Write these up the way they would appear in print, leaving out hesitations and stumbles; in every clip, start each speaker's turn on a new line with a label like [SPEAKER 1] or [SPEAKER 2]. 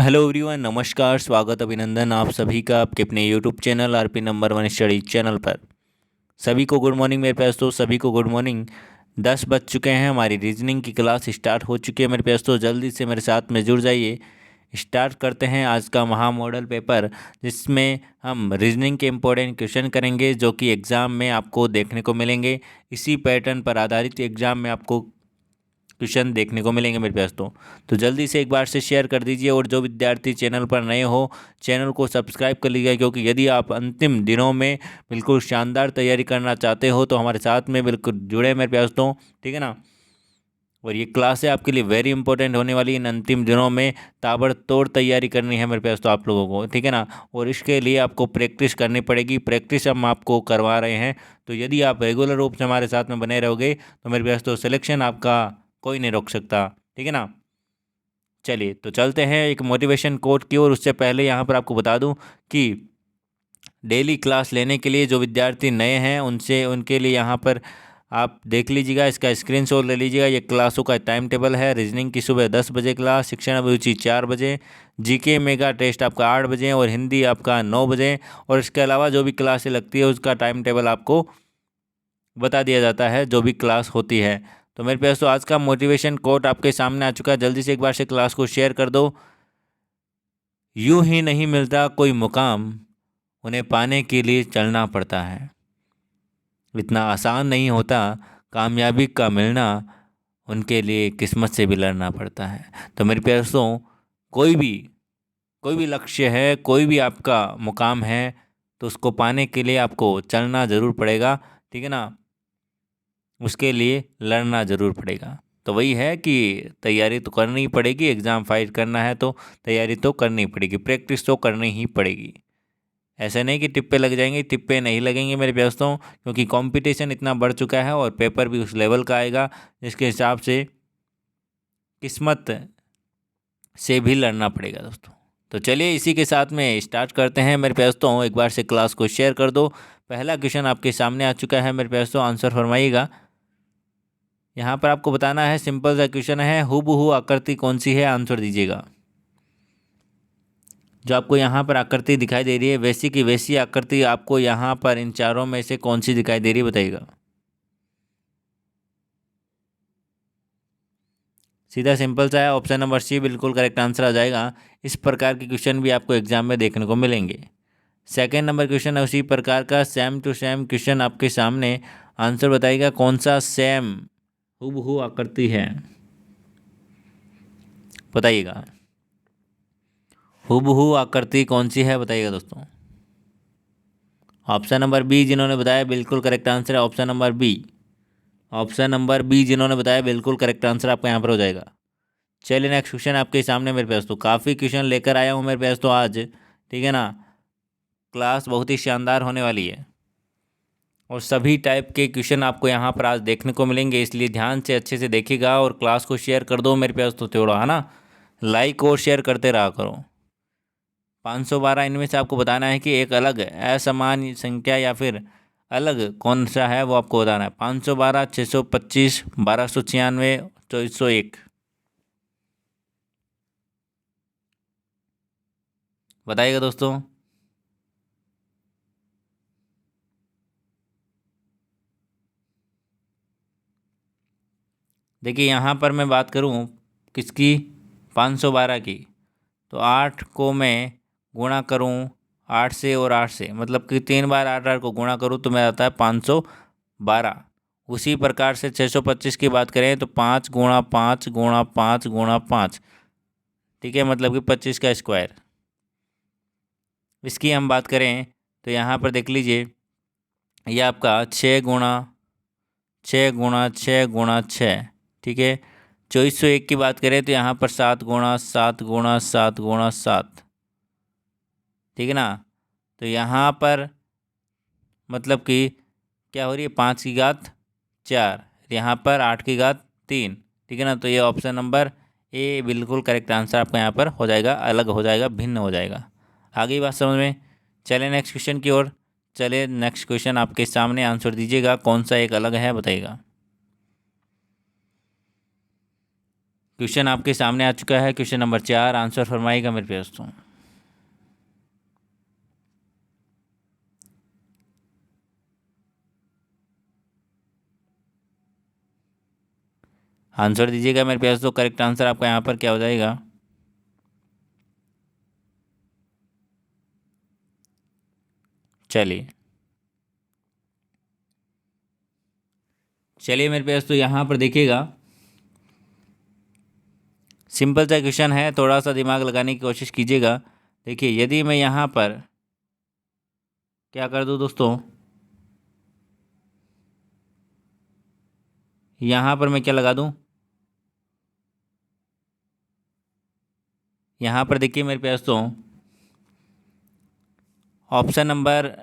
[SPEAKER 1] Hello everyone, नमस्कार, स्वागत, अभिनंदन आप सभी का आपके अपने YouTube channel RP number one study channel पर। सभी को गुड मॉर्निंग मेरे प्यारे दोस्तों, सभी को गुड मॉर्निंग। 10 बज चुके हैं, हमारी रीजनिंग की क्लास स्टार्ट हो चुकी है मेरे प्यारे दोस्तों। जल्दी से मेरे साथ में जुड़ जाइए। स्टार्ट करते हैं आज का महा मॉडल पेपर, जिसमें हम रीजनिंग के इम्पोर्टेंट क्वेश्चन करेंगे जो कि एग्ज़ाम में आपको देखने को मिलेंगे। इसी पैटर्न पर आधारित एग्ज़ाम में आपको क्वेश्चन देखने को मिलेंगे मेरे दोस्तों। तो जल्दी से एक बार से शेयर कर दीजिए, और जो विद्यार्थी चैनल पर नए हो चैनल को सब्सक्राइब कर लीजिए, क्योंकि यदि आप अंतिम दिनों में बिल्कुल शानदार तैयारी करना चाहते हो तो हमारे साथ में बिल्कुल जुड़े मेरे दोस्तों, ठीक है ना। और ये क्लासें आपके लिए वेरी इंपॉर्टेंट होने वाली। इन अंतिम दिनों में ताबड़तोड़ तैयारी करनी है मेरे दोस्तों आप लोगों को, ठीक है ना। और इसके लिए आपको प्रैक्टिस करनी पड़ेगी। प्रैक्टिस हम आपको करवा रहे हैं, तो यदि आप रेगुलर रूप से हमारे साथ में बने रहोगे तो मेरे दोस्तों सिलेक्शन आपका कोई नहीं रोक सकता, ठीक है ना। चलिए तो चलते हैं एक मोटिवेशन कोट की ओर। उससे पहले यहाँ पर आपको बता दूं कि डेली क्लास लेने के लिए जो विद्यार्थी नए हैं उनके लिए यहाँ पर आप देख लीजिएगा, इसका स्क्रीनशॉट ले लीजिएगा। ये क्लासों का टाइम टेबल है। रीजनिंग की सुबह 10 बजे क्लास, शिक्षण अभिरुचि 4 बजे, जीके मेगा टेस्ट आपका 8 बजे और हिंदी आपका 9 बजे। और इसके अलावा जो भी क्लासें लगती है उसका टाइम टेबल आपको बता दिया जाता है जो भी क्लास होती है। तो मेरे पास तो आज का मोटिवेशन कोट आपके सामने आ चुका है। जल्दी से एक बार से क्लास को शेयर कर दो। यूं ही नहीं मिलता कोई मुकाम, उन्हें पाने के लिए चलना पड़ता है। इतना आसान नहीं होता कामयाबी का मिलना, उनके लिए किस्मत से भी लड़ना पड़ता है। तो मेरे प्यारे दोस्तों, कोई भी लक्ष्य है, कोई भी आपका मुकाम है, तो उसको पाने के लिए आपको चलना ज़रूर पड़ेगा, ठीक है ना। उसके लिए लड़ना ज़रूर पड़ेगा। तो वही है कि तैयारी तो करनी ही पड़ेगी। एग्ज़ाम फाइट करना है तो तैयारी तो करनी पड़ेगी, प्रैक्टिस तो करनी ही पड़ेगी। ऐसा नहीं कि टिप्पे लग जाएंगे, टिप्पे नहीं लगेंगे मेरे दोस्तों, क्योंकि कंपटीशन इतना बढ़ चुका है और पेपर भी उस लेवल का आएगा जिसके हिसाब से किस्मत से भी लड़ना पड़ेगा दोस्तों। तो चलिए इसी के साथ में स्टार्ट करते हैं मेरे दोस्तों। एक बार से क्लास को शेयर कर दो। पहला क्वेश्चन आपके सामने आ चुका है मेरे दोस्तों, आंसर फरमाइएगा। यहाँ पर आपको बताना है, सिंपल सा क्वेश्चन है, हूबहू आकृति कौन सी है, आंसर दीजिएगा। जो आपको यहाँ पर आकृति दिखाई दे रही है, वैसी की वैसी आकृति आपको यहाँ पर इन चारों में से कौन सी दिखाई दे रही है, बताइएगा। सीधा सिंपल सा है, ऑप्शन नंबर सी बिल्कुल करेक्ट आंसर आ जाएगा। इस प्रकार के क्वेश्चन भी आपको एग्जाम में देखने को मिलेंगे। सेकेंड नंबर क्वेश्चन है उसी प्रकार का, सेम टू सेम क्वेश्चन आपके सामने। आंसर बताइएगा कौन सा सेम हूबहू आकृति है, बताइएगा। हूबहू आकृति कौन सी है, बताइएगा दोस्तों। ऑप्शन नंबर बी जिन्होंने बताया बिल्कुल करेक्ट आंसर है, option number B. Option number B जिन्होंने बताया बिल्कुल करेक्ट आंसर आपका यहाँ पर हो जाएगा। चलिए नेक्स्ट क्वेश्चन आपके सामने मेरे पास। तो काफ़ी क्वेश्चन लेकर आया हूँ मेरे पास तो आज, ठीक है ना। क्लास बहुत ही शानदार होने वाली है और सभी टाइप के क्वेश्चन आपको यहाँ पर आज देखने को मिलेंगे, इसलिए ध्यान से अच्छे से देखिएगा और क्लास को शेयर कर दो मेरे पास तो थोड़ा, है ना। लाइक और शेयर करते रहा करो। 512 इनमें से आपको बताना है कि एक अलग असमान संख्या या फिर अलग कौन सा है, वो आपको बताना है। 512, 625, 1296, 2401, बताइएगा दोस्तों। देखिए यहाँ पर मैं बात करूँ किसकी, 512 की, तो 8 को मैं गुणा करूँ 8 से और 8 से, मतलब कि 3 बार 8 को गुणा करूँ तो मेरा आता है 512। उसी प्रकार से 625 की बात करें तो 5 गुणा 5 गुणा 5 गुणा 5, ठीक है, मतलब कि 25 का स्क्वायर। इसकी हम बात करें तो यहाँ पर देख लीजिए, ये आपका 6 गुणा 6 गुणा 6 गुणा 6, ठीक है। 2401 की बात करें तो यहाँ पर 7 गुणा 7 गुणा 7 गुणा 7, ठीक है ना। तो यहाँ पर मतलब कि क्या हो रही है, 5 की घात 4, यहाँ पर 8 की घात 3, ठीक है ना। तो ये ऑप्शन नंबर ए बिल्कुल करेक्ट आंसर आपका यहाँ पर हो जाएगा, अलग हो जाएगा, भिन्न हो जाएगा। आगे बात समझ में। चले नेक्स्ट क्वेश्चन की ओर। चले नेक्स्ट क्वेश्चन आपके सामने, आंसर दीजिएगा कौन सा एक अलग है, बताइएगा। क्वेश्चन आपके सामने आ चुका है, क्वेश्चन नंबर 4, आंसर फरमाइएगा मेरे प्यारे दोस्तों। आंसर दीजिएगा मेरे प्यारे दोस्तों, करेक्ट आंसर आपका यहाँ पर क्या हो जाएगा? चलिए चलिए मेरे प्यारे दोस्तों, यहाँ पर देखिएगा, सिंपल सा क्वेश्चन है, थोड़ा सा दिमाग लगाने की कोशिश कीजिएगा। देखिए, यदि मैं यहाँ पर क्या कर दूँ दोस्तों, यहाँ पर मैं क्या लगा दूँ, यहाँ पर देखिए मेरे प्यारे दोस्तों, ऑप्शन नंबर,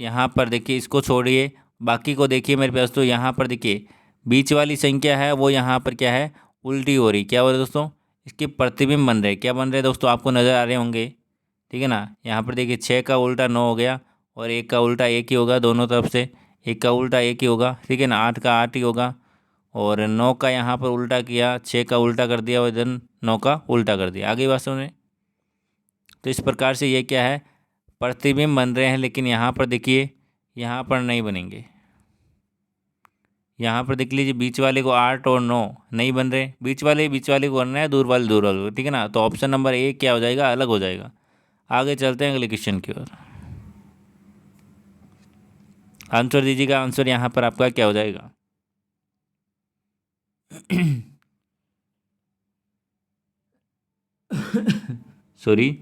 [SPEAKER 1] यहाँ पर देखिए, इसको छोड़िए, बाकी को देखिए मेरे प्यारे दोस्तों। यहाँ पर देखिए, बीच वाली संख्या है वो यहाँ पर क्या है, उल्टी हो रही। क्या हो रही है दोस्तों, इसके प्रतिबिंब बन रहे। क्या बन रहे दोस्तों, आपको नज़र आ रहे होंगे, ठीक है ना। यहाँ पर देखिए 6 का उल्टा 9 हो गया, और 1 का उल्टा 1 ही होगा दोनों तरफ से, 1 का उल्टा 1 ही होगा, ठीक है ना। 8 का 8 ही होगा, और 9 का यहाँ पर उल्टा किया, 6 का उल्टा कर दिया, और इधर 9 का उल्टा कर दिया। आगे बात सुने, तो इस प्रकार से ये क्या है, प्रतिबिंब बन रहे हैं। लेकिन यहाँ पर देखिए, यहाँ पर नहीं बनेंगे। यहाँ पर देख लीजिए, बीच वाले को 8 और 9 नहीं बन रहे, बीच वाले को बनना है, दूर वाले को, ठीक है ना। तो ऑप्शन नंबर 1 क्या हो जाएगा, अलग हो जाएगा। आगे चलते हैं अगले क्वेश्चन की ओर। आंसर दीजिएगा, आंसर यहाँ पर आपका क्या हो जाएगा? सॉरी।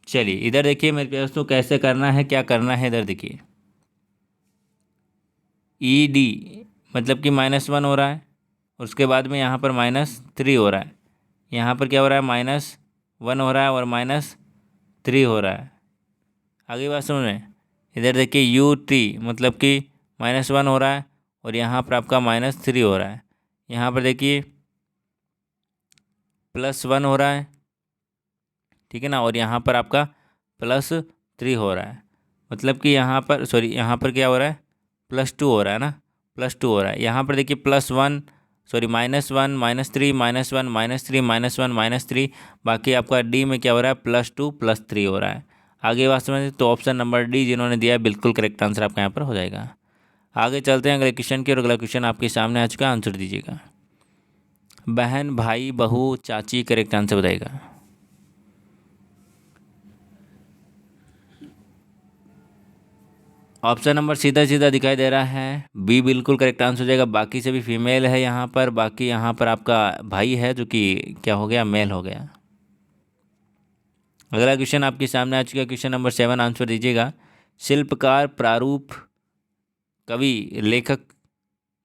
[SPEAKER 1] चलिए इधर देखिए मेरे प्यारे दोस्तों, कैसे करना है, क्या करना है, इधर देखिए, ई डी मतलब कि -1 हो रहा है, उसके बाद में यहाँ पर -3 हो रहा है, यहाँ पर क्या हो रहा है, -1 हो रहा है और -3 हो रहा है। आगे बात समझ में, इधर देखिए यू टी मतलब कि -1 हो रहा है, और यहाँ पर आपका -3 हो रहा है। यहाँ पर देखिए +1 हो रहा है, ठीक है ना, और यहाँ पर आपका +3 हो रहा है। मतलब कि यहाँ पर, सॉरी, यहाँ पर क्या हो रहा है, +2 हो रहा है ना, +2 हो रहा है। यहाँ पर देखिए +1, सॉरी, -1 -3 -1 -3 -1 -3, बाकी आपका डी में क्या हो रहा है, +2 +3 हो रहा है। आगे बात समझ, तो ऑप्शन नंबर डी जिन्होंने दिया है बिल्कुल करेक्ट आंसर आपका यहाँ पर हो जाएगा। आगे चलते हैं अगले क्वेश्चन की, और अगला क्वेश्चन आपके सामने आ चुका है, आंसर दीजिएगा। बहन, भाई, बहू, चाची, करेक्ट आंसर बताएगा। ऑप्शन नंबर सीधा सीधा दिखाई दे रहा है, बी बिल्कुल करेक्ट आंसर हो जाएगा। बाकी सभी फीमेल है यहाँ पर, बाकी यहाँ पर आपका भाई है जो कि क्या हो गया, मेल हो गया। अगला क्वेश्चन आपके सामने आ चुका है, क्वेश्चन नंबर 7, आंसर दीजिएगा। शिल्पकार, प्रारूप, कवि, लेखक,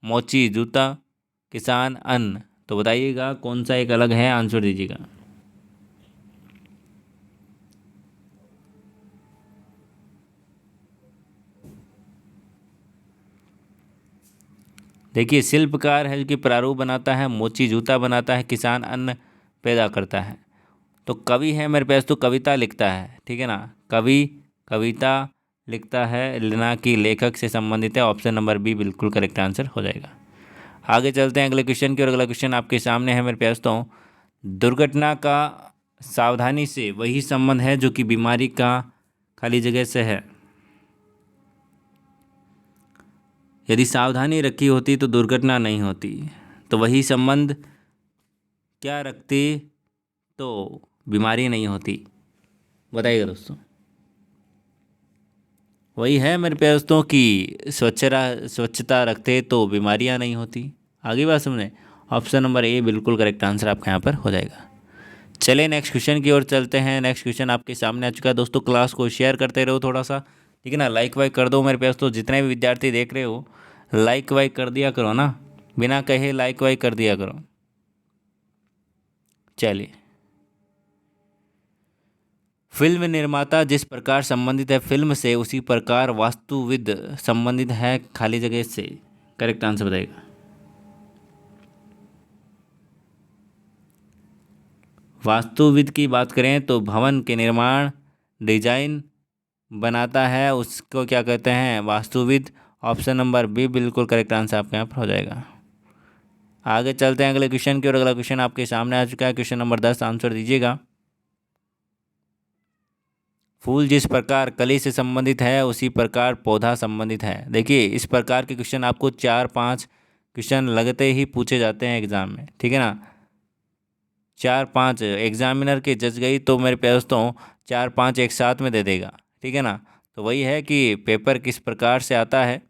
[SPEAKER 1] मोची, जूता, किसान, अन्न, तो बताइएगा कौन सा एक अलग है, आंसर दीजिएगा। देखिए, शिल्पकार है जो कि प्रारूप बनाता है, मोची जूता बनाता है, किसान अन्न पैदा करता है। तो कवि है मेरे पास, तो कविता लिखता है, ठीक है ना। कवि कविता लिखता है, ना कि लेखक से संबंधित है। ऑप्शन नंबर बी बिल्कुल करेक्ट आंसर हो जाएगा। आगे चलते हैं अगले क्वेश्चन की, और अगला क्वेश्चन आपके सामने है मेरे प्यार दोस्तों। दुर्घटना का सावधानी से वही संबंध है जो कि बीमारी का खाली जगह से है। यदि सावधानी रखी होती तो दुर्घटना नहीं होती, तो वही संबंध क्या रखती तो बीमारी नहीं होती, बताइएगा दोस्तों। वही है मेरे प्यारे दोस्तों कि स्वच्छता रखते तो बीमारियां नहीं होती। आगे बात समझे, ऑप्शन नंबर ए बिल्कुल करेक्ट आंसर आपके यहाँ पर हो जाएगा। चलिए नेक्स्ट क्वेश्चन की ओर चलते हैं। नेक्स्ट क्वेश्चन आपके सामने आ चुका है दोस्तों। क्लास को शेयर करते रहो थोड़ा सा, ठीक है ना। लाइक वाइक कर दो मेरे प्यारे दोस्तों, जितने भी विद्यार्थी देख रहे हो लाइक वाइक कर दिया करो ना, बिना कहे लाइक वाइक कर दिया करो। चलिए, फिल्म निर्माता जिस प्रकार संबंधित है फिल्म से, उसी प्रकार वास्तुविद संबंधित है खाली जगह से, करेक्ट आंसर बताइएगा। वास्तुविद की बात करें तो भवन के निर्माण, डिजाइन बनाता है, उसको क्या कहते हैं, वास्तुविद। ऑप्शन नंबर बी बिल्कुल करेक्ट आंसर आपके यहाँ पर हो जाएगा। आगे चलते हैं अगले क्वेश्चन की और अगला क्वेश्चन आपके सामने आ चुका है। क्वेश्चन नंबर 10 आंसर दीजिएगा। फूल जिस प्रकार कली से संबंधित है उसी प्रकार पौधा संबंधित है। देखिए इस प्रकार के क्वेश्चन आपको 4-5 क्वेश्चन लगते ही पूछे जाते हैं एग्जाम में, ठीक है ना। 4-5 एग्जामिनर के जज गई तो मेरे प्यारे दोस्तों 4-5 एक साथ में दे देगा, ठीक है ना। तो वही है कि पेपर किस प्रकार से आता है,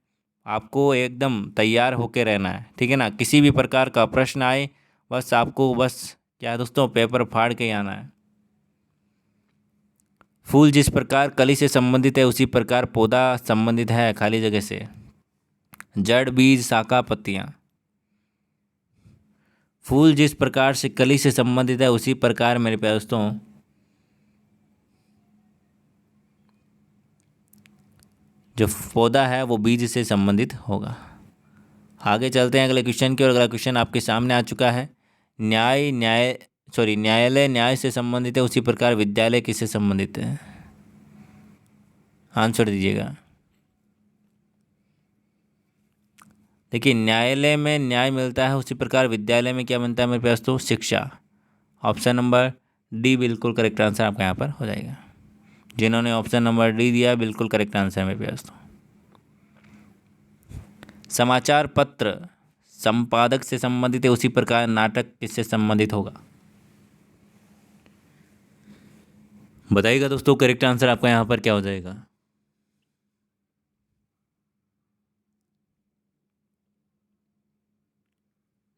[SPEAKER 1] आपको एकदम तैयार होके रहना है, ठीक है ना। किसी भी प्रकार का प्रश्न आए बस आपको क्या है दोस्तों, पेपर फाड़ के ही आना है। फूल जिस प्रकार कली से संबंधित है उसी प्रकार पौधा संबंधित है खाली जगह से। जड़ बीज शाखा पत्तियां। फूल जिस प्रकार से कली से संबंधित है उसी प्रकार मेरे प्यारे दोस्तों जो पौधा है वो बीज से संबंधित होगा। आगे चलते हैं अगले क्वेश्चन की और अगला क्वेश्चन आपके सामने आ चुका है। न्यायालय न्याय से संबंधित है उसी प्रकार विद्यालय किससे संबंधित है। आंसर दीजिएगा। देखिए न्यायालय में न्याय मिलता है उसी प्रकार विद्यालय में क्या मिलता है मेरे पास, तो शिक्षा। ऑप्शन नंबर डी बिल्कुल करेक्ट आंसर आपका यहाँ पर हो जाएगा। जिन्होंने ऑप्शन नंबर डी दिया बिल्कुल करेक्ट आंसर है मेरे पास। तो समाचार पत्र संपादक से संबंधित है उसी प्रकार नाटक किससे संबंधित होगा। बताइएगा दोस्तों करेक्ट आंसर आपका यहाँ पर क्या हो जाएगा।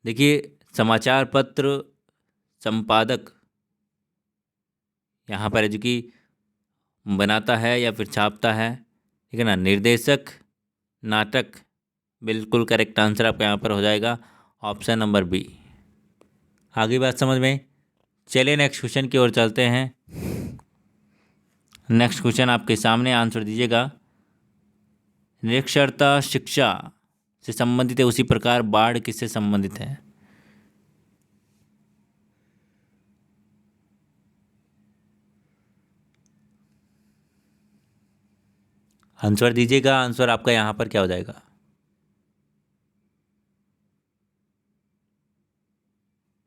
[SPEAKER 1] देखिए समाचार पत्र संपादक यहाँ पर है जो कि बनाता है या फिर छापता है, ठीक है ना। निर्देशक नाटक बिल्कुल करेक्ट आंसर आपका यहाँ पर हो जाएगा ऑप्शन नंबर बी। आगे बात समझ में। चलिए नेक्स्ट क्वेश्चन की ओर चलते हैं। नेक्स्ट क्वेश्चन आपके सामने, आंसर दीजिएगा। निरक्षरता शिक्षा से संबंधित है उसी प्रकार बाढ़ किससे संबंधित है। आंसर दीजिएगा। आंसर आपका यहाँ पर क्या हो जाएगा।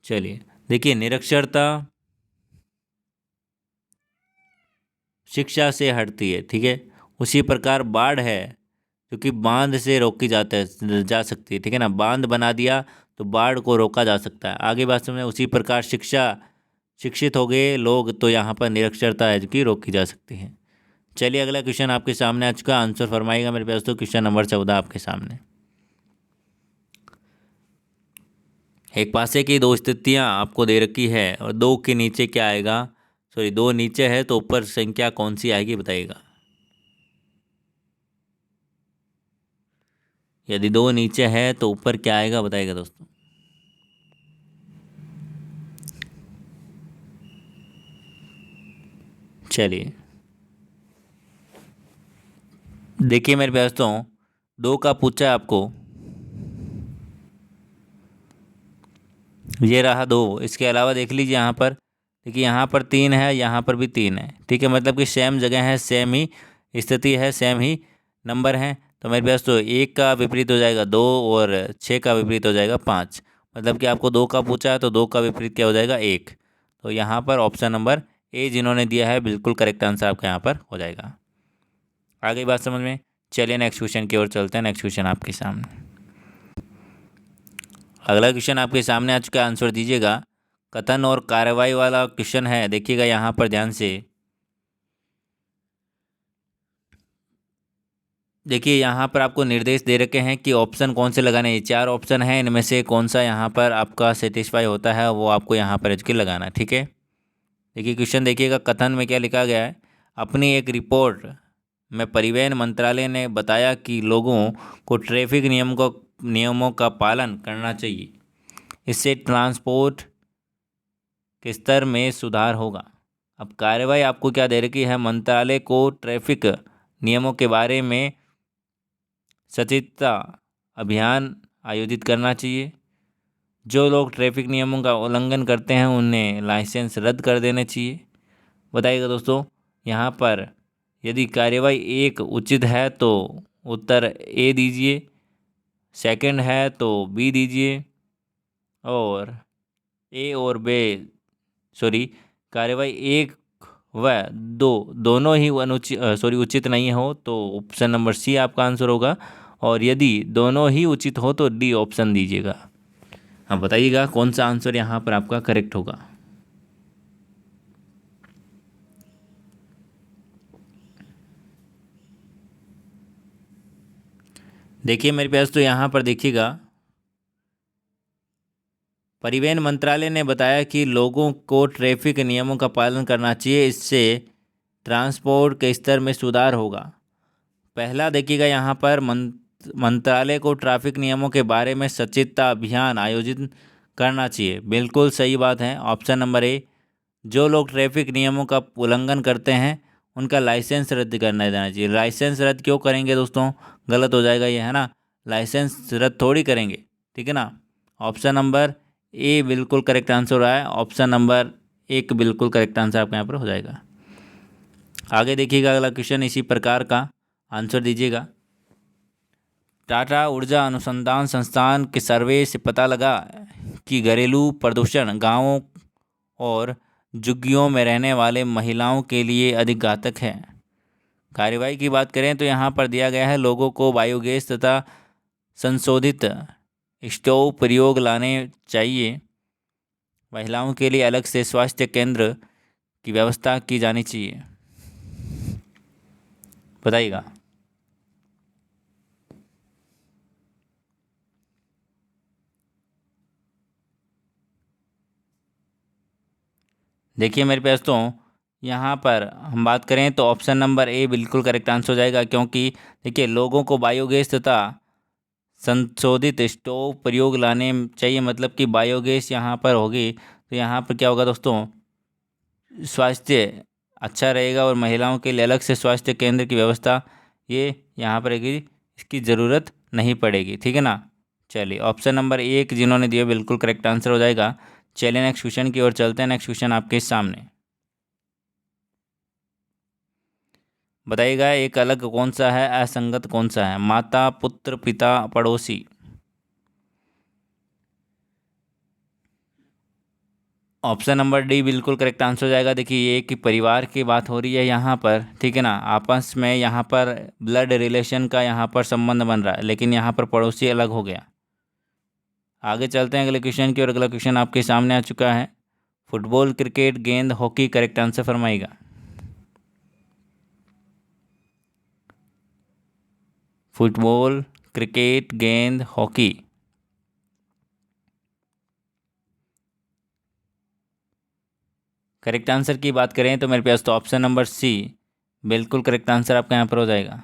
[SPEAKER 1] चलिए देखिए निरक्षरता शिक्षा से हटती है, ठीक है। उसी प्रकार बाढ़ है क्योंकि बांध से रोकी जा सकती है, ठीक है ना। बांध बना दिया तो बाढ़ को रोका जा सकता है। आगे बात समझे। उसी प्रकार शिक्षित हो गए लोग तो यहाँ पर निरक्षरता है जो कि रोकी जा सकती है। चलिए अगला क्वेश्चन आपके सामने आ चुका। आंसर फरमाइएगा मेरे पास। तो क्वेश्चन नंबर 14 आपके सामने। एक पासे की दो स्थितियाँ आपको दे रखी है और दो के नीचे क्या आएगा, दो नीचे है तो ऊपर संख्या कौन सी आएगी बताइएगा। यदि दो नीचे है तो ऊपर क्या आएगा बताइएगा दोस्तों। चलिए देखिए मेरे दोस्तों, दो का पूछा है आपको, ये रहा दो। इसके अलावा देख लीजिए यहाँ पर, देखिए यहाँ पर 3 है, यहाँ पर भी 3 है, ठीक है। मतलब कि सेम जगह है, सेम ही स्थिति है, सेम ही नंबर है। तो मेरे पास तो 1 का विपरीत हो जाएगा 2 और 6 का विपरीत हो जाएगा 5। मतलब कि आपको 2 का पूछा है तो 2 का विपरीत क्या हो जाएगा 1। तो यहाँ पर ऑप्शन नंबर ए जिन्होंने दिया है बिल्कुल करेक्ट आंसर आपका यहाँ पर हो जाएगा। आगे बात समझ में। चलिए नेक्स्ट क्वेश्चन की ओर चलते हैं। नेक्स्ट क्वेश्चन आपके सामने, अगला क्वेश्चन आपके सामने आ चुका है। आंसर दीजिएगा। कथन और कार्रवाई वाला क्वेश्चन है, देखिएगा यहाँ पर ध्यान से। देखिए यहाँ पर आपको निर्देश दे रखे हैं कि ऑप्शन कौन से लगाने हैं। 4 ऑप्शन हैं, इनमें से कौन सा यहाँ पर आपका सेटिस्फाई होता है वो आपको यहाँ पर एच के लगाना है, ठीक है। देखिए क्वेश्चन देखिएगा। कथन में क्या लिखा गया है। अपनी एक रिपोर्ट में परिवहन मंत्रालय ने बताया कि लोगों को ट्रैफिक नियमों का पालन करना चाहिए, इससे ट्रांसपोर्ट के स्तर में सुधार होगा। अब कार्रवाई आपको क्या दे रखी है। मंत्रालय को ट्रैफिक नियमों के बारे में सचेतनता अभियान आयोजित करना चाहिए। जो लोग ट्रैफिक नियमों का उल्लंघन करते हैं उन्हें लाइसेंस रद्द कर देने चाहिए। बताइएगा दोस्तों यहाँ पर यदि कार्रवाई 1 उचित है तो उत्तर ए दीजिए, सेकंड है तो बी दीजिए, और ए और बे सॉरी कार्यवाही एक व दो दोनों ही उचित नहीं हो तो ऑप्शन नंबर सी आपका आंसर होगा। और यदि दोनों ही उचित हो तो डी ऑप्शन दीजिएगा। हाँ बताइएगा कौन सा आंसर यहाँ पर आपका करेक्ट होगा। देखिए मेरे पास तो यहाँ पर देखिएगा, परिवहन मंत्रालय ने बताया कि लोगों को ट्रैफिक नियमों का पालन करना चाहिए, इससे ट्रांसपोर्ट के स्तर में सुधार होगा। पहला देखिएगा यहाँ पर मंत्रालय को ट्रैफिक नियमों के बारे में सचेतता अभियान आयोजित करना चाहिए। बिल्कुल सही बात है। ऑप्शन नंबर ए, जो लोग ट्रैफिक नियमों का उल्लंघन करते हैं उनका लाइसेंस रद्द करना देना चाहिए। लाइसेंस रद्द क्यों करेंगे दोस्तों, गलत हो जाएगा ये, है ना। लाइसेंस रद्द थोड़ी करेंगे, ठीक है ना। ऑप्शन नंबर ए बिल्कुल करेक्ट आंसर रहा है। ऑप्शन नंबर एक बिल्कुल करेक्ट आंसर आपके यहाँ पर हो जाएगा। आगे देखिएगा अगला क्वेश्चन इसी प्रकार का, आंसर दीजिएगा। टाटा ऊर्जा अनुसंधान संस्थान के सर्वे से पता लगा कि घरेलू प्रदूषण गांवों और झुग्गियों में रहने वाले महिलाओं के लिए अधिक घातक है। कार्यवाही की बात करें तो यहाँ पर दिया गया है, लोगों को बायोगैस तथा संशोधित स्टोव प्रयोग लाने चाहिए। महिलाओं के लिए अलग से स्वास्थ्य केंद्र की व्यवस्था की जानी चाहिए। बताइएगा। देखिए मेरे पास तो यहाँ पर हम बात करें तो ऑप्शन नंबर ए बिल्कुल करेक्ट आंसर हो जाएगा, क्योंकि देखिए लोगों को बायोगैस तथा संशोधित स्टोव प्रयोग लाने चाहिए, मतलब कि बायोगैस यहाँ पर होगी तो यहाँ पर क्या होगा दोस्तों, स्वास्थ्य अच्छा रहेगा और महिलाओं के लिए अलग से स्वास्थ्य केंद्र की व्यवस्था ये यहाँ पर रहेगी, इसकी ज़रूरत नहीं पड़ेगी, ठीक है ना। चलिए ऑप्शन नंबर एक जिन्होंने दिया बिल्कुल करेक्ट आंसर हो जाएगा। चलिए नेक्स्ट क्वेश्चन की ओर चलते हैं। नेक्स्ट क्वेश्चन आपके सामने, बताइएगा एक अलग कौन सा है, असंगत कौन सा है। माता पुत्र पिता पड़ोसी। ऑप्शन नंबर डी बिल्कुल करेक्ट आंसर हो जाएगा। देखिए ये कि परिवार की बात हो रही है यहाँ पर, ठीक है ना, आपस में यहाँ पर ब्लड रिलेशन का यहाँ पर संबंध बन रहा है, लेकिन यहाँ पर पड़ोसी अलग हो गया। आगे चलते हैं अगले क्वेश्चन की, और अगला क्वेश्चन आपके सामने आ चुका है। फुटबॉल क्रिकेट गेंद हॉकी करेक्ट आंसर फरमाइएगा। फुटबॉल क्रिकेट गेंद हॉकी। करेक्ट आंसर की बात करें तो मेरे पास तो ऑप्शन नंबर सी बिल्कुल करेक्ट आंसर आपका यहाँ पर हो जाएगा।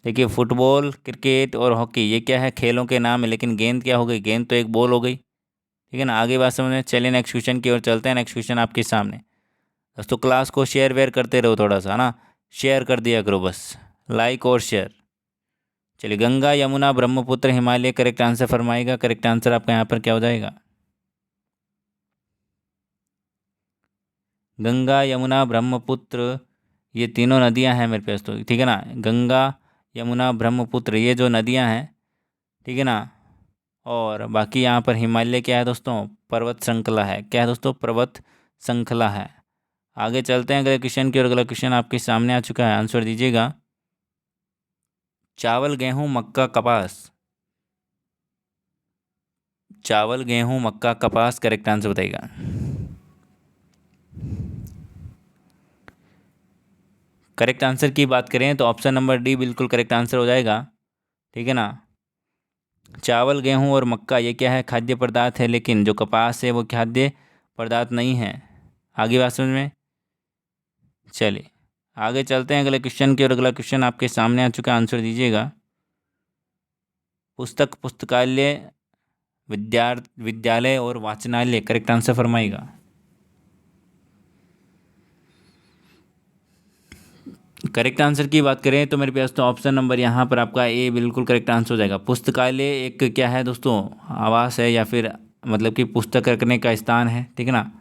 [SPEAKER 1] देखिए फुटबॉल क्रिकेट और हॉकी ये क्या है, खेलों के नाम है, लेकिन गेंद क्या हो गई, गेंद तो एक बॉल हो गई, ठीक है ना। आगे बात समझ में। चलिए नेक्स्ट क्वेश्चन की ओर चलते हैं। नेक्स्ट क्वेश्चन आपके सामने दोस्तों, क्लास को शेयर वेयर करते रहो थोड़ा सा, ना शेयर कर दिया करो बस, लाइक और शेयर। चलिए गंगा यमुना ब्रह्मपुत्र हिमालय करेक्ट आंसर फरमाएगा। करेक्ट आंसर आपका यहाँ पर क्या हो जाएगा, गंगा यमुना ब्रह्मपुत्र ये तीनों नदियाँ हैं मेरे पास तो, ठीक है ना। गंगा यमुना ब्रह्मपुत्र ये जो नदियाँ हैं, ठीक है ना। और बाकी यहाँ पर हिमालय क्या है दोस्तों, पर्वत श्रृंखला है। क्या है दोस्तों, पर्वत श्रृंखला है। आगे चलते हैं अगले क्वेश्चन की, और अगला क्वेश्चन आपके सामने आ चुका है, आंसर दीजिएगा। चावल गेहूं मक्का कपास। चावल गेहूं मक्का कपास करेक्ट आंसर बताइएगा। करेक्ट आंसर की बात करें तो ऑप्शन नंबर डी बिल्कुल करेक्ट आंसर हो जाएगा, ठीक है ना। चावल गेहूं और मक्का ये क्या है, खाद्य पदार्थ है, लेकिन जो कपास है वो खाद्य पदार्थ नहीं है। आगे बात समझ में। चलिए आगे चलते हैं अगले क्वेश्चन की, और अगला क्वेश्चन आपके सामने आ चुका है, आंसर दीजिएगा। पुस्तक पुस्तकालय विद्यालय और वाचनालय करेक्ट आंसर फरमाएगा। करेक्ट आंसर की बात करें तो मेरे पास तो ऑप्शन नंबर यहाँ पर आपका ए बिल्कुल करेक्ट आंसर हो जाएगा। पुस्तकालय एक क्या है दोस्तों, आवास है या फिर मतलब कि पुस्तक रखने का स्थान है, ठीक है ना,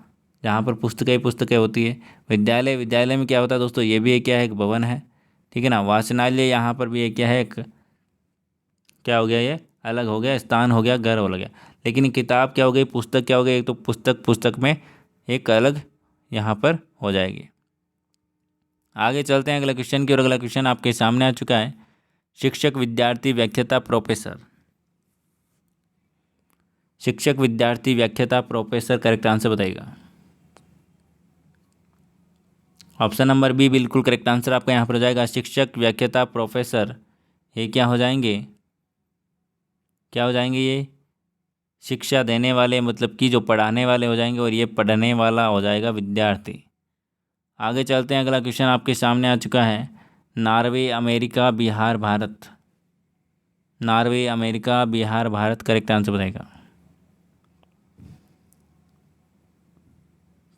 [SPEAKER 1] जहाँ पर पुस्तकें पुस्तकें होती है। विद्यालय विद्यालय में क्या होता है दोस्तों, ये भी एक क्या है, एक भवन है, ठीक है ना। वाचनालय यहाँ पर भी एक क्या है, एक क्या हो गया, ये अलग हो गया, स्थान हो गया, घर हो गया। लेकिन किताब क्या हो गई, पुस्तक क्या हो गई, एक तो पुस्तक में एक अलग यहाँ पर हो जाएगी। आगे चलते हैं अगला क्वेश्चन की, और अगला क्वेश्चन आपके सामने आ चुका है। शिक्षक विद्यार्थी व्याख्याता प्रोफेसर। शिक्षक विद्यार्थी व्याख्याता प्रोफेसर, करेक्ट आंसर बताइएगा। ऑप्शन नंबर बी बिल्कुल करेक्ट आंसर आपका यहाँ पर हो जाएगा। शिक्षक व्याख्याता प्रोफेसर ये क्या हो जाएंगे, क्या हो जाएंगे ये शिक्षा देने वाले, मतलब कि जो पढ़ाने वाले हो जाएंगे, और ये पढ़ने वाला हो जाएगा विद्यार्थी। आगे चलते हैं, अगला क्वेश्चन आपके सामने आ चुका है। Norway America Bihar Bharat. Norway America Bihar Bharat, correct answer बताएगा।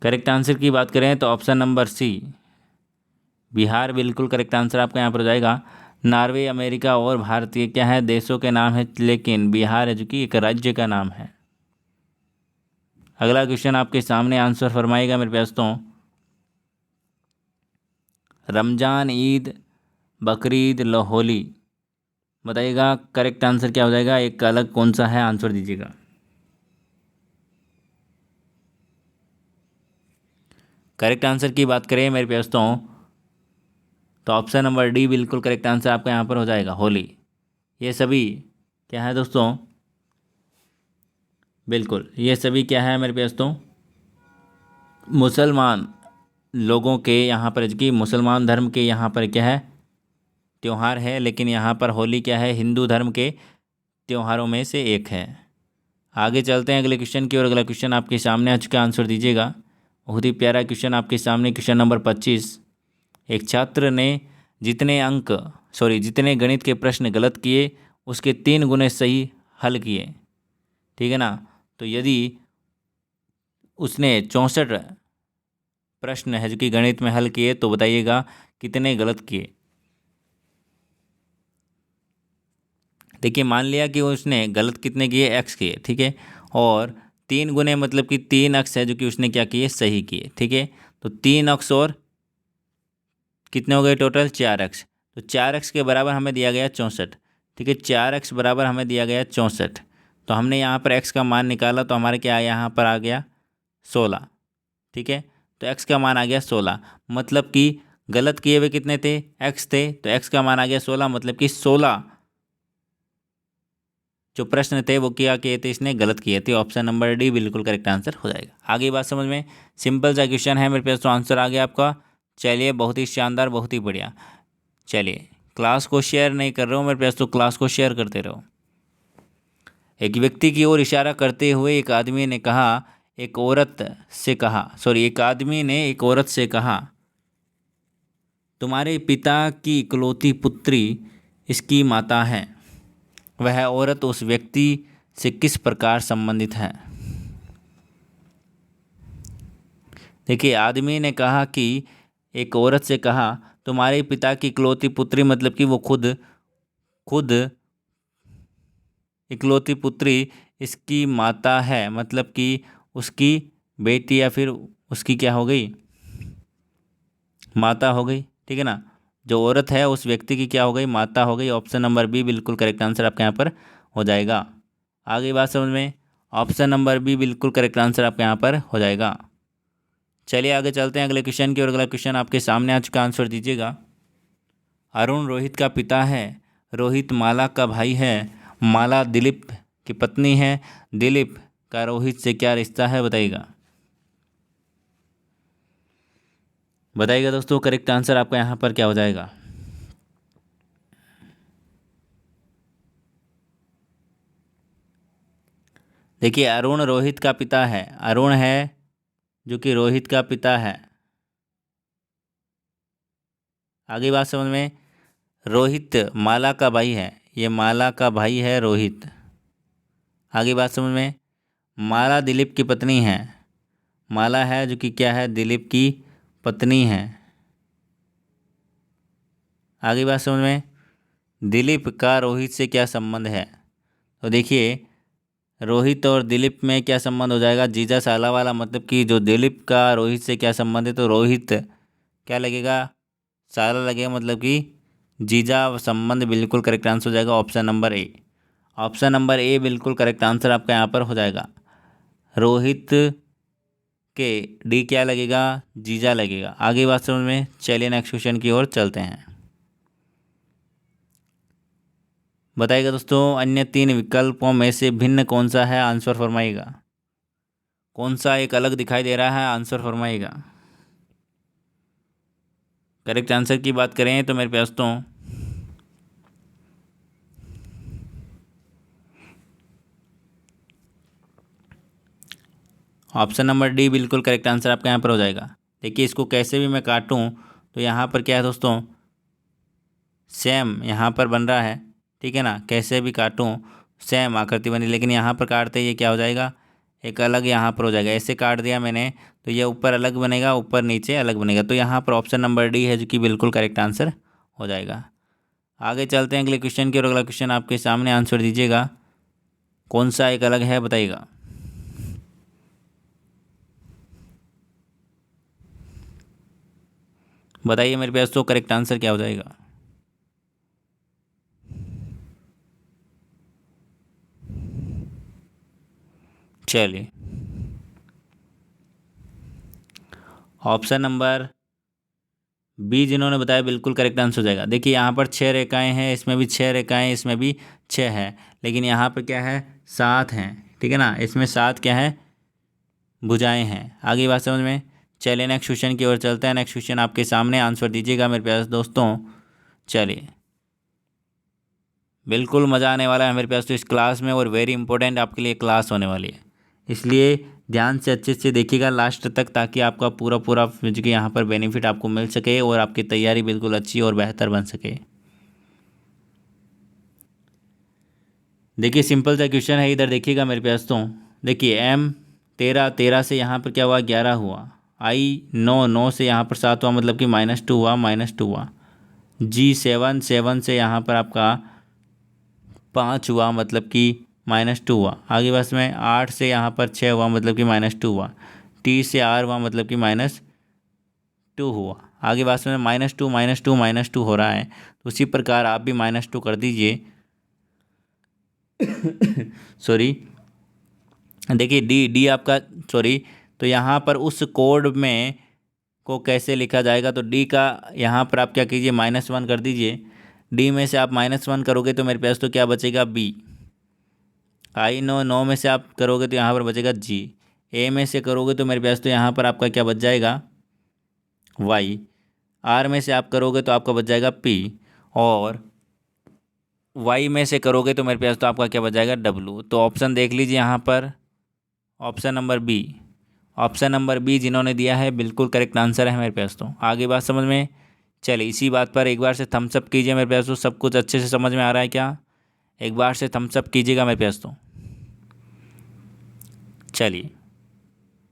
[SPEAKER 1] करेक्ट आंसर की बात करें तो ऑप्शन नंबर सी बिहार बिल्कुल करेक्ट आंसर आपका यहाँ पर हो जाएगा। नॉर्वे अमेरिका और भारत ये क्या है, देशों के नाम है, लेकिन बिहार है जो कि एक राज्य का नाम है। अगला क्वेश्चन आपके सामने आंसर फरमाएगा मेरे दोस्तों। रमजान, ईद, बकरीद, होली, बताइएगा करेक्ट आंसर क्या हो जाएगा, एक अलग कौन सा है, आंसर दीजिएगा। करेक्ट आंसर की बात करें मेरे दोस्तों तो ऑप्शन नंबर डी बिल्कुल करेक्ट आंसर आपका यहाँ पर हो जाएगा, होली। ये सभी क्या है दोस्तों, बिल्कुल ये सभी क्या है मेरे दोस्तों, मुसलमान लोगों के यहाँ पर कि मुसलमान धर्म के यहाँ पर क्या है, त्यौहार है। लेकिन यहाँ पर होली क्या है, हिंदू धर्म के त्योहारों में से एक है। आगे चलते हैं अगले क्वेश्चन की, और अगला क्वेश्चन आपके सामने आ चुका, आंसर दीजिएगा। बहुत ही प्यारा क्वेश्चन आपके सामने, क्वेश्चन नंबर 25। एक छात्र ने जितने गणित के प्रश्न गलत किए उसके 3 गुने सही हल किए, ठीक है ना। तो यदि उसने 64 प्रश्न है जो कि गणित में हल किए, तो बताइएगा कितने गलत किए। देखिए मान लिया कि उसने गलत कितने किए, एक्स किए, ठीक है, और 3 गुने मतलब कि 3 अक्स है जो कि उसने क्या किए, सही किए, ठीक है। तो 3 अक्स और कितने हो गए टोटल, 4 अक्स। तो 4 अक्स के बराबर हमें दिया गया 64, ठीक है, 4 अक्स बराबर हमें दिया गया 64। तो हमने यहाँ पर एक्स का मान निकाला तो हमारे क्या यहाँ पर आ गया 16, ठीक है। तो एक्स का मान आ गया 16, मतलब कि गलत किए हुए कितने थे, एक्स थे, तो एक्स का मान आ गया 16, मतलब कि 16 जो प्रश्न थे वो क्या किए थे, इसने गलत किए थे। ऑप्शन नंबर डी बिल्कुल करेक्ट आंसर हो जाएगा। आगे बात समझ में, सिंपल सा क्वेश्चन है मेरे पास, तो आंसर आ गया आपका। चलिए बहुत ही शानदार, बहुत ही बढ़िया। चलिए क्लास को शेयर नहीं कर रहा हूँ मेरे पास, तो क्लास को शेयर करते रहो। एक व्यक्ति की ओर इशारा करते हुए एक आदमी ने एक आदमी ने एक औरत से कहा, तुम्हारे पिता की इकलौती पुत्री इसकी माता है। वह औरत उस व्यक्ति से किस प्रकार संबंधित है। देखिए आदमी ने कहा कि एक औरत से कहा तुम्हारे पिता की इकलौती पुत्री, मतलब कि वो खुद इकलौती पुत्री इसकी माता है, मतलब कि उसकी बेटी या फिर उसकी क्या हो गई, माता हो गई, ठीक है ना। जो औरत है उस व्यक्ति की क्या हो गई, माता हो गई। ऑप्शन नंबर बी बिल्कुल करेक्ट आंसर आपके यहाँ पर हो जाएगा। आगे बात समझ में, ऑप्शन नंबर बी बिल्कुल करेक्ट आंसर आपके यहाँ पर हो जाएगा। चलिए आगे चलते हैं अगले क्वेश्चन की, और अगला क्वेश्चन आपके सामने आ चुका, आंसर दीजिएगा। अरुण रोहित का पिता है, रोहित माला का भाई है, माला दिलीप की पत्नी है, दिलीप का रोहित से क्या रिश्ता है, बताइएगा। बताइएगा दोस्तों, करेक्ट आंसर आपका यहाँ पर क्या हो जाएगा। देखिए अरुण रोहित का पिता है, अरुण है जो कि रोहित का पिता है। आगे बात समझ में, रोहित माला का भाई है, ये माला का भाई है रोहित। आगे बात समझ में, माला दिलीप की पत्नी है, माला है जो कि क्या है, दिलीप की पत्नी है। आगे बात समझ में, दिलीप का रोहित से क्या संबंध है। तो देखिए रोहित और दिलीप में क्या संबंध हो जाएगा, जीजा साला वाला, मतलब कि जो दिलीप का रोहित से क्या संबंध है, तो रोहित क्या लगेगा, साला लगेगा, मतलब कि जीजा संबंध बिल्कुल करेक्ट आंसर हो जाएगा, option number A. Option number A बिल्कुल करेक्ट आंसर आपका यहाँ पर हो जाएगा। रोहित के डी क्या लगेगा, जीजा लगेगा। आगे बात समझ में, चलिए नेक्स्ट क्वेश्चन की ओर चलते हैं। बताइएगा दोस्तों, अन्य तीन विकल्पों में से भिन्न कौन सा है, आंसर फरमाइएगा। कौन सा एक अलग दिखाई दे रहा है, आंसर फरमाइएगा। करेक्ट आंसर की बात करें तो मेरे दोस्तों ऑप्शन नंबर डी बिल्कुल करेक्ट आंसर आपका यहाँ पर हो जाएगा। देखिए इसको कैसे भी मैं काटूँ तो यहाँ पर क्या है दोस्तों, सेम यहाँ पर बन रहा है, ठीक है ना। कैसे भी काटूँ सेम आकृति बनी, लेकिन यहाँ पर काटते ही ये क्या हो जाएगा, एक अलग यहाँ पर हो जाएगा। ऐसे काट दिया मैंने तो ये ऊपर अलग बनेगा, ऊपर नीचे अलग बनेगा। तो यहाँ पर ऑप्शन नंबर डी है जो कि बिल्कुल करेक्ट आंसर हो जाएगा। आगे चलते हैं अगले क्वेश्चन की और अगला क्वेश्चन आपके सामने, आंसर दीजिएगा। कौन सा एक अलग है बताइएगा। बताइए मेरे पास तो करेक्ट आंसर क्या हो जाएगा। चलिए ऑप्शन नंबर बी जिन्होंने बताया बिल्कुल करेक्ट आंसर हो जाएगा। देखिए यहाँ पर 6 रेखाएं हैं, इसमें भी 6 रेखाएं, इसमें भी 6 है, लेकिन यहाँ पर क्या है, 7 हैं, ठीक है ना। इसमें 7 क्या है, भुजाएं हैं। आगे बात समझ में, चलिए नेक्स्ट क्वेश्चन की ओर चलते हैं। नेक्स्ट क्वेश्चन आपके सामने, आंसर दीजिएगा मेरे प्यारे दोस्तों। चलिए बिल्कुल मज़ा आने वाला है मेरे पास तो इस क्लास में, और वेरी इंपॉर्टेंट आपके लिए क्लास होने वाली है, इसलिए ध्यान से अच्छे से देखिएगा लास्ट तक, ताकि आपका पूरा पूरा जो कि यहाँ पर बेनिफिट आपको मिल सके और आपकी तैयारी बिल्कुल अच्छी और बेहतर बन सके। देखिए सिंपल सा क्वेश्चन है, इधर देखिएगा मेरे पास तो। देखिए एम 13, 13 से यहाँ पर क्या हुआ, 11 हुआ। आई 9, 9 से यहाँ पर 7 हुआ, मतलब कि -2 हुआ, -2 हुआ। जी 7, 7 से यहाँ पर आपका 5 हुआ, मतलब कि -2 हुआ। आगे बस में 8 से यहाँ पर 6 हुआ, मतलब कि -2 हुआ। टी से आर हुआ, मतलब कि -2 हुआ। आगे बात में -2 -2 -2 हो रहा है, तो उसी प्रकार आप भी -2 कर दीजिए। सॉरी, देखिए डी डी आपका, सॉरी, तो यहाँ पर उस कोड में को कैसे लिखा जाएगा, तो डी का यहाँ पर आप क्या कीजिए, -1 कर दीजिए। डी में से आप -1 करोगे तो मेरे पास तो क्या बचेगा, बी। आई 9, 9 में से आप करोगे तो यहाँ पर बचेगा जी। ए में से करोगे तो मेरे पास तो यहाँ पर आपका क्या बच जाएगा, वाई। आर में से आप करोगे तो आपका बच जाएगा पी, और वाई में से करोगे तो मेरे पास तो आपका क्या बच जाएगा, डब्लू। तो ऑप्शन देख लीजिए यहाँ पर, option number B. Option number B जिन्होंने दिया है बिल्कुल करेक्ट आंसर है मेरे पास तो। आगे बात समझ में, चलिए इसी बात पर एक बार से थम्स अप कीजिए मेरे पास तो। सब कुछ अच्छे से समझ में आ रहा है क्या, एक बार से थम्स अप कीजिएगा मेरे पास तो। चलिए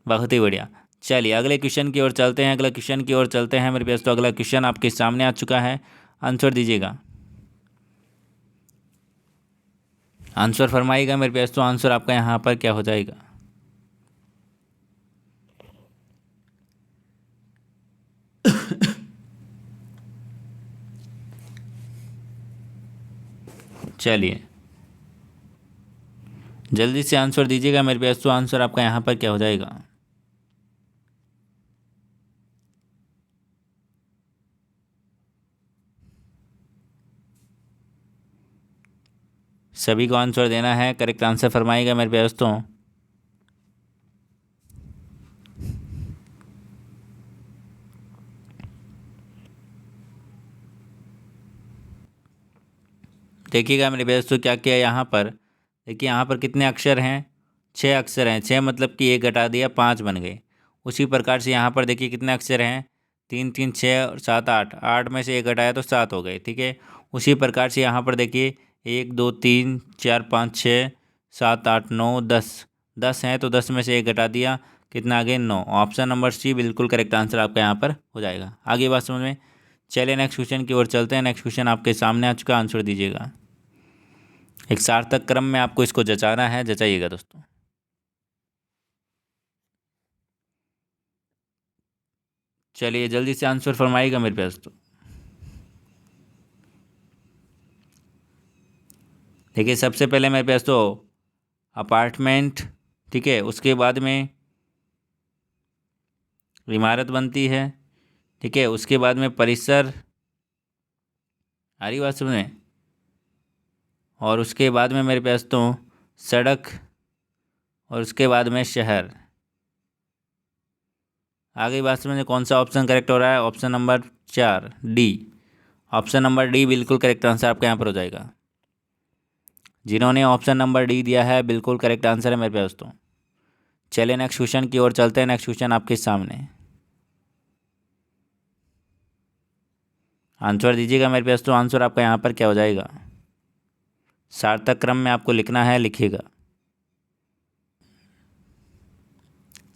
[SPEAKER 1] बहुत ही बढ़िया। चलिए अगले क्वेश्चन की ओर चलते हैं, अगले क्वेश्चन की ओर चलते हैं मेरे पास तो। अगला क्वेश्चन आपके सामने आ चुका है, आंसर दीजिएगा। आंसर फरमाइएगा मेरे पास तो, आंसर आपका यहाँ पर क्या हो जाएगा। चलिए जल्दी से आंसर दीजिएगा मेरे पास तो, आंसर आपका यहाँ पर क्या हो जाएगा। सभी को आंसर देना है, करेक्ट आंसर फरमाइएगा मेरे पास तो। देखिएगा मेरे पास तो क्या क्या है यहाँ पर। देखिए यहाँ पर कितने अक्षर हैं, 6 अक्षर हैं। 6 मतलब कि 1 घटा दिया, 5 बन गए। उसी प्रकार से यहाँ पर देखिए कितने अक्षर हैं, 3 3 6 और 7 8, 8 में से 1 घटाया तो 7 हो गए, ठीक है। उसी प्रकार से यहाँ पर देखिए 1 2 3 4 5 6 7 8 9 10, 10 हैं तो 10 में से 1 घटा दिया, कितना आ गए, 9। ऑप्शन नंबर सी बिल्कुल करेक्ट आंसर आपका यहाँ पर हो जाएगा। आगे बात समझ में, चलिए नेक्स्ट क्वेश्चन की ओर चलते हैं। नेक्स्ट क्वेश्चन आपके सामने आ चुका, आंसर दीजिएगा। एक सार्थक क्रम में आपको इसको जचाना है, जचाइएगा दोस्तों। चलिए जल्दी से आंसर फरमाइएगा मेरे पास तो। देखिए सबसे पहले मेरे पास तो अपार्टमेंट, ठीक है, उसके बाद में इमारत बनती है, ठीक है, उसके बाद में परिसर, आ रही बात समझ में, और उसके बाद में मेरे पास तो सड़क, और उसके बाद में शहर। आगे बात समझ में, कौन सा ऑप्शन करेक्ट हो रहा है? Option number 4 D. Option number D बिल्कुल करेक्ट आंसर आपका यहाँ पर हो जाएगा। जिन्होंने ऑप्शन नंबर डी दिया है बिल्कुल करेक्ट आंसर है मेरे पास तो। चलिए नेक्स्ट क्वेश्चन की ओर चलते हैं। नेक्स्ट क्वेश्चन आपके सामने, आंसर दीजिएगा मेरे पास तो। आंसर आपका यहाँ पर क्या हो जाएगा? सार्थक क्रम में आपको लिखना है, लिखिएगा।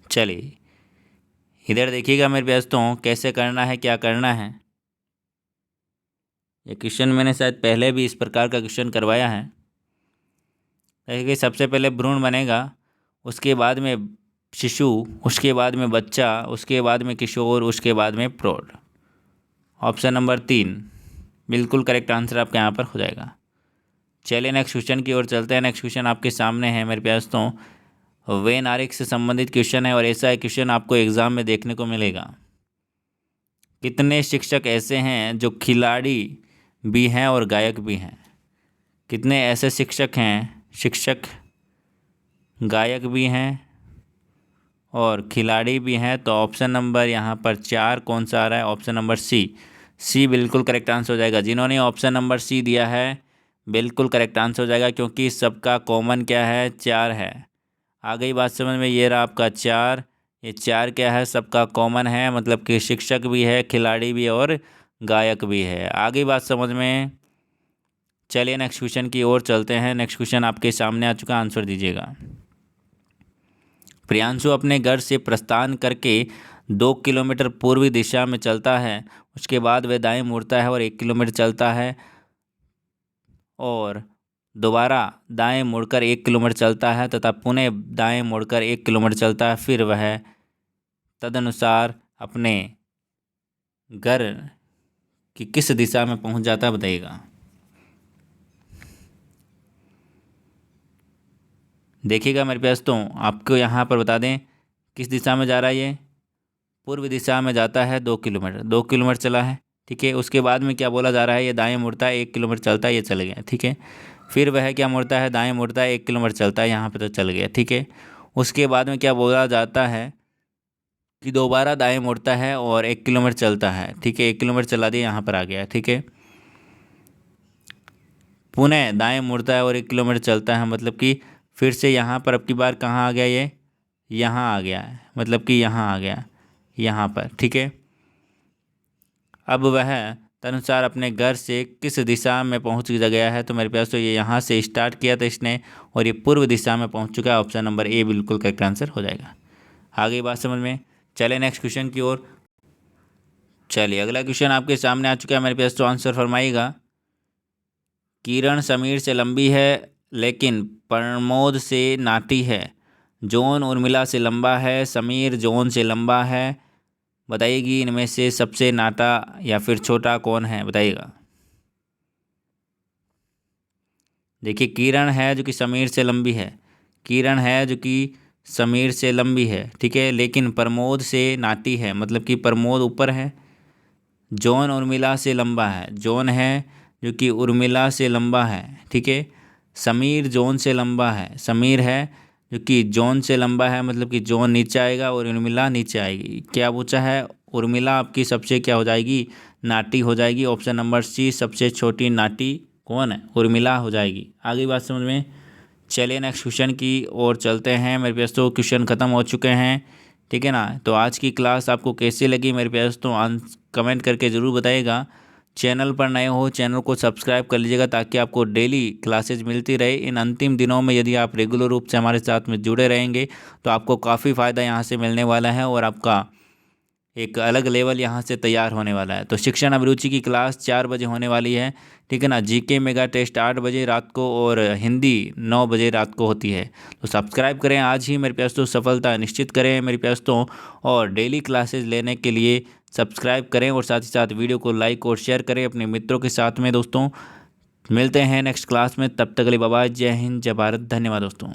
[SPEAKER 1] चलिए इधर देखिएगा मेरे पास तो कैसे करना है, क्या करना है। ये क्वेश्चन मैंने शायद पहले भी इस प्रकार का क्वेश्चन करवाया है। देखिए सबसे पहले भ्रूण बनेगा, उसके बाद में शिशु, उसके बाद में बच्चा, उसके बाद में किशोर, उसके बाद में प्रौढ़। ऑप्शन नंबर 3 बिल्कुल करेक्ट आंसर आपका यहाँ पर हो जाएगा। चलिए नेक्स्ट क्वेश्चन की ओर चलते हैं। नेक्स्ट क्वेश्चन आपके सामने है मेरे पास तो वेन आरेख से संबंधित क्वेश्चन है, और ऐसा एक क्वेश्चन आपको एग्जाम में देखने को मिलेगा। कितने शिक्षक ऐसे हैं जो खिलाड़ी भी हैं और गायक भी हैं? कितने ऐसे शिक्षक हैं, शिक्षक गायक भी हैं और खिलाड़ी भी हैं? तो ऑप्शन नंबर यहाँ पर 4 कौन सा आ रहा है? ऑप्शन नंबर सी बिल्कुल करेक्ट आंसर हो जाएगा। जिन्होंने ऑप्शन नंबर सी दिया है बिल्कुल करेक्ट आंसर हो जाएगा, क्योंकि सबका कॉमन क्या है? 4 है। आ गई बात समझ में? ये रहा आपका 4। ये 4 क्या है? सबका कॉमन है, मतलब कि शिक्षक भी है, खिलाड़ी भी है और गायक भी है। आ गई बात समझ में? चलिए नेक्स्ट क्वेश्चन की ओर चलते हैं। नेक्स्ट क्वेश्चन आपके सामने आ चुका, आंसर दीजिएगा। प्रियांशु अपने घर से प्रस्थान करके 2 किलोमीटर पूर्वी दिशा में चलता है, उसके बाद वह दाएं मुड़ता है और 1 किलोमीटर चलता है, और दोबारा दाएं मुड़कर 1 किलोमीटर चलता है तथा पुनः दाएं मुड़कर 1 किलोमीटर चलता है। फिर वह तदनुसार अपने घर की किस दिशा में पहुंच जाता है, बताइएगा। देखिएगा मेरे पास तो आपको यहाँ पर बता दें किस दिशा में जा रहा है। ये पूर्व दिशा में जाता है, 2 किलोमीटर, 2 किलोमीटर चला है, ठीक है। उसके बाद में क्या बोला जा रहा है? ये दाएं मुड़ता है, 1 किलोमीटर चलता है, ये चल गया, ठीक है। फिर वह क्या मुड़ता है? दाएं मुड़ता है, 1 किलोमीटर चलता है, यहाँ पे तो चल गया, ठीक है। उसके बाद में क्या बोला जाता है कि दोबारा दाएं मुड़ता है और 1 किलोमीटर चलता है, ठीक है। 1 किलोमीटर चला दिया, यहाँ पर आ गया, ठीक है। पुनः दाएं मुड़ता है और 1 किलोमीटर चलता है, मतलब कि फिर से यहाँ पर अब की बार कहाँ आ गया? ये यहाँ आ गया है, मतलब कि यहाँ आ गया, यहाँ पर, ठीक है। अब वह तदनुसार अपने घर से किस दिशा में पहुँच गया है? तो मेरे पास तो ये यहाँ से स्टार्ट किया था इसने, और ये पूर्व दिशा में पहुँच चुका है। ऑप्शन नंबर ए बिल्कुल करेक्ट आंसर हो जाएगा। आगे बात समझ में? चले नेक्स्ट क्वेश्चन की ओर। चलिए अगला क्वेश्चन आपके सामने आ चुका है मेरे पास, तो आंसर फरमाइएगा। किरण समीर से लंबी है लेकिन प्रमोद से नाटी है। जॉन उर्मिला से लंबा है, समीर जॉन से लंबा है। बताइएगी इनमें से सबसे नाटा या फिर छोटा कौन है, बताइएगा। देखिए किरण है जो कि समीर से लंबी है, किरण है जो कि समीर से लंबी है, ठीक है, लेकिन प्रमोद से नाटी है, मतलब कि प्रमोद ऊपर है। जॉन उर्मिला से लंबा है, जॉन है जो कि उर्मिला से लंबा है, ठीक है। समीर जॉन से लंबा है, समीर है जो कि जॉन से लंबा है, मतलब कि जॉन नीचे आएगा और उर्मिला नीचे आएगी। क्या पूछा है? उर्मिला आपकी सबसे क्या हो जाएगी? नाटी हो जाएगी। ऑप्शन नंबर सी सबसे छोटी नाटी कौन है? उर्मिला हो जाएगी। आगे बात समझ में? चलिए नेक्स्ट क्वेश्चन की ओर चलते हैं। मेरे पास तो क्वेश्चन ख़त्म हो चुके हैं, ठीक है ना। तो आज की क्लास आपको कैसी लगी मेरे पास तो कमेंट करके ज़रूर बताइएगा। चैनल पर नए हो चैनल को सब्सक्राइब कर लीजिएगा, ताकि आपको डेली क्लासेज मिलती रहे। इन अंतिम दिनों में यदि आप रेगुलर रूप से हमारे साथ में जुड़े रहेंगे तो आपको काफ़ी फ़ायदा यहाँ से मिलने वाला है, और आपका एक अलग लेवल यहाँ से तैयार होने वाला है। तो शिक्षण अभिरुचि की क्लास 4 बजे होने वाली है, ठीक है ना। जीके मेगा टेस्ट 8 बजे रात को, और हिंदी 9 बजे रात को होती है। तो सब्सक्राइब करें आज ही मेरे पास तो, सफलता निश्चित करें मेरे पास तो। और डेली क्लासेस लेने के लिए सब्सक्राइब करें, और साथ ही साथ वीडियो को लाइक और शेयर करें अपने मित्रों के साथ में दोस्तों। मिलते हैं नेक्स्ट क्लास में, तब तक के लिए बाय बाय। जय हिंद, जय भारत, धन्यवाद दोस्तों।